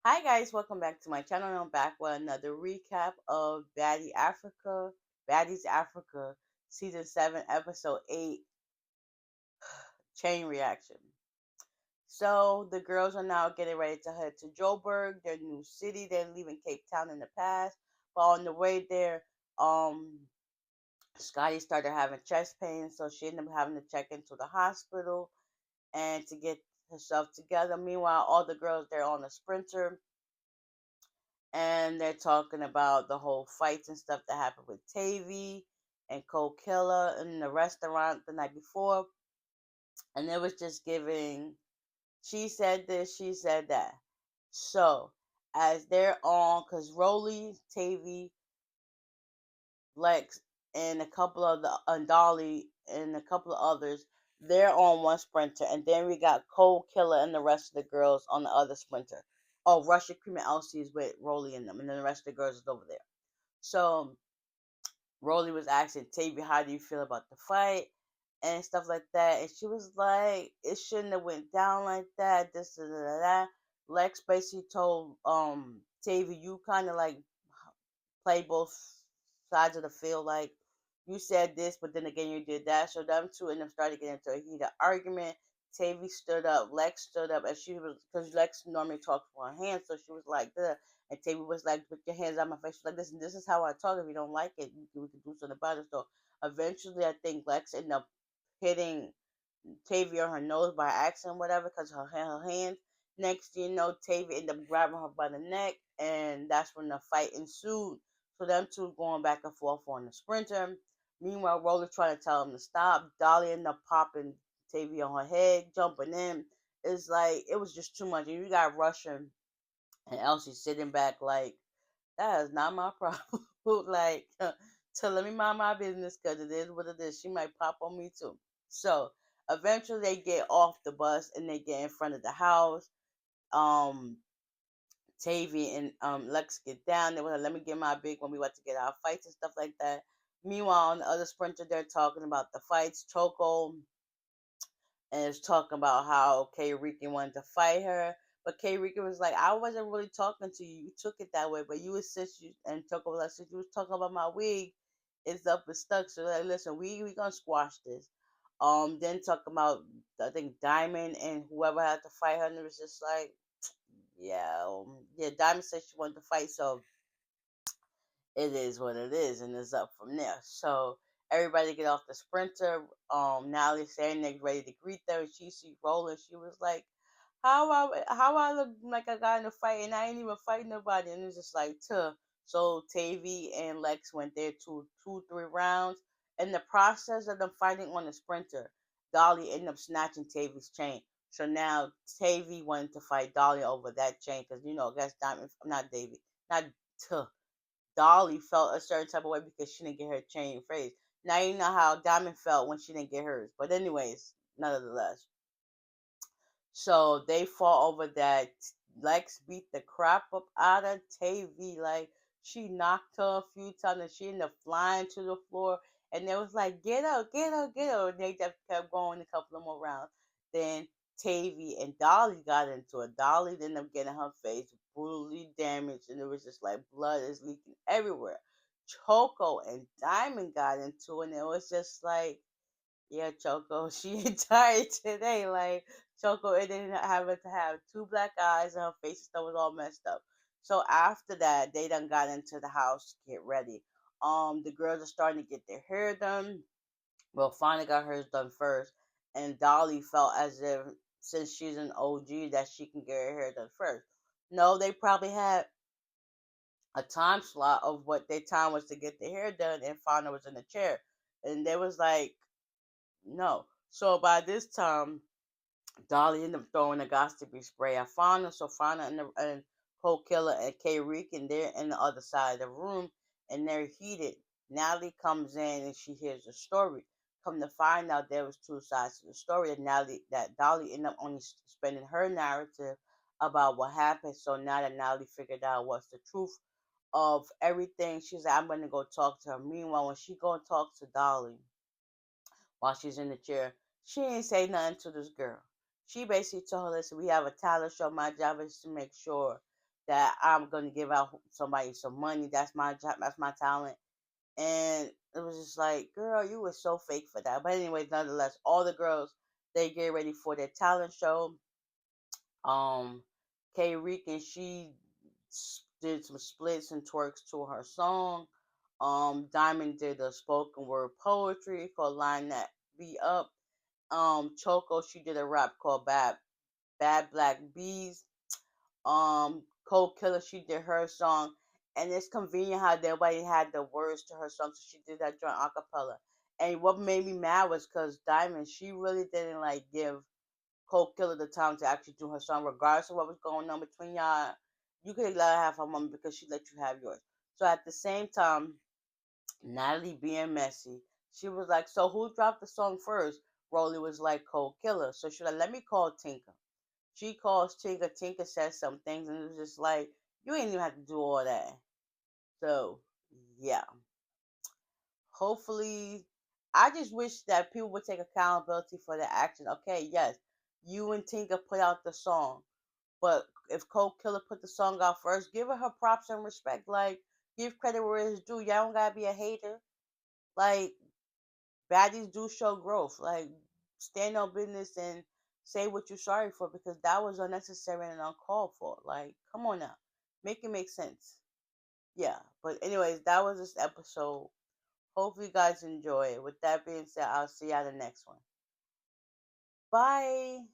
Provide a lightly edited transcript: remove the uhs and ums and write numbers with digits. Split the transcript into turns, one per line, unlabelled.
Hi guys, welcome back to my channel. I'm back with another recap of Baddies Africa, Season 7, Episode 8, Chain Reaction. So the girls are now getting ready to head to Joburg, their new city. They're leaving Cape Town in the past. But on the way there, um, Scotty started having chest pain, so she ended up having to check into the hospital and to get herself together. Meanwhile, all the girls they're on a sprinter and they're talking about the whole fights and stuff that happened with Tavi and Cole Killer in the restaurant the night before, and it was just giving. She said this, she said that. So as they're on, because Rolly, Tavi, Lex, and a couple of the and Dolly and a couple of others, they're on one sprinter, and then we got Cole Killer and the rest of the girls on the other sprinter. Oh, Russia Cream and Elsie is with Rolly and them, and then the rest of the girls is over there. So Rolly was asking Tavy, "How do you feel about the fight?" and stuff like that, and she was like, "It shouldn't have went down like that." This and that. Lex basically told Tavy, "You kind of like play both sides of the field. Like you said this, but then again you did that." So them two ended up starting to get into a heated argument. Tavy stood up, Lex stood up, and she was because Lex normally talks with her hands, so she was like, "Duh." And Tavy was like, "Put your hands on my face." She's like, "Listen, this is how I talk. If you don't like it, we can do something about it." So eventually, I think Lex ended up hitting Tavy on her nose by accident, whatever, because her hands. Next thing you know, Tavy ended up grabbing her by the neck, and that's when the fight ensued. So them two going back and forth on the sprinter. Meanwhile, Roller trying to tell him to stop. Dolly ended up popping Tavy on her head, jumping in. It's like it was just too much. And you got Russian and Elsie sitting back like that is not my problem. Like, to let me mind my business because it is what it is. She might pop on me too. So eventually they get off the bus and they get in front of the house. Um, Tavy and Lex get down. They were like, "Let me get my big one. We about to get our fights and stuff like that." Meanwhile, on the other sprinter, they're talking about the fights. Choco and is talking about how K Rican wanted to fight her. But K Rican was like, "I wasn't really talking to you. You took it that way. But you was since you and Choco was like, since you was talking about my wig, it's up and stuck. So like, listen, we gonna squash this." Then talking about I think Diamond and whoever had to fight her, and it was just like, yeah, yeah. Diamond said she wanted to fight, so it is what it is, and it's up from there. So everybody get off the sprinter. Now they're saying they're ready to greet them. She see rolling. She was like, how I look like I got in a fight and I ain't even fighting nobody." And it's just like, tuh. So Tavy and Lex went there two, 3 rounds. In the process of them fighting on the sprinter, Dolly ended up snatching Tavy's chain. So now Tavy wanted to fight Dolly over that chain because I guess Diamond, not Davy, not tuh. Dolly felt a certain type of way because she didn't get her chain phrase. Now you know how Diamond felt when she didn't get hers. But anyways, nonetheless. So they fought over that. Lex beat the crap up out of Tavy. Like she knocked her a few times and she ended up flying to the floor. And they was like, "Get up, get up, get up." And they just kept going a couple of more rounds. Then Tavy and Dolly got into it. Dolly ended up getting her face brutally damaged, and it was just like blood is leaking everywhere. Choco and Diamond got into it, and it was just like, yeah, Choco, she ain't tired today. Like Choco, it didn't have to have two black eyes and her face and stuff was all messed up. So after that, they done got into the house to get ready. The girls are starting to get their hair done. Well, finally got hers done first, and Dolly felt as if since she's an OG that she can get her hair done first. No, they probably had a time slot of what their time was to get their hair done, and Fauna was in the chair, and they was like, no. So by this time, Dolly ended up throwing a gossipy spray at Fauna. So Fauna and Cold Killer and K Reek and they're in the other side of the room and they're heated. Natalie comes in and she hears the story. Come to find out there was two sides to the story. That Dolly ended up only spending her narrative about what happened. So now that Natalie figured out what's the truth of everything, she's like, "I'm gonna go talk to her." Meanwhile, when she go and talk to Dolly, while she's in the chair, she ain't say nothing to this girl. She basically told her, "Listen, we have a talent show. My job is to make sure that I'm gonna give out somebody some money. That's my job. That's my talent. And it was just like, girl, you were so fake for that. But anyways, nonetheless, all the girls they get ready for their talent show. K Rican she did some splits and twerks to her song. Diamond did a spoken word poetry called "Line That Be Up." Choco she did a rap called Bad Black Bees. Cold Killer she did her song, and it's convenient how nobody had the words to her song, so she did that joint acapella. And what made me mad was because Diamond she really didn't like give Cold Killer the time to actually do her song, regardless of what was going on between y'all. You could let her have her moment because she let you have yours. So at the same time, Natalie being messy, she was like, "So who dropped the song first?" Rolly was like, "Cold Killer." So she was like, "Let me call Tinker." She calls Tinker. Tinker says some things, and it was just like, you ain't even have to do all that. So yeah, hopefully, I just wish that people would take accountability for their action. Okay, yes, you and Tinker put out the song, but if Cold Killer put the song out first, give her props and respect. Like, give credit where it's due. Y'all don't gotta be a hater. Like, baddies do show growth. Like, stand on business and say what you're sorry for because that was unnecessary and uncalled for. Like, come on now, make it make sense. Yeah. But anyways, that was this episode. Hopefully, you guys enjoy it. With that being said, I'll see you at the next one. Bye.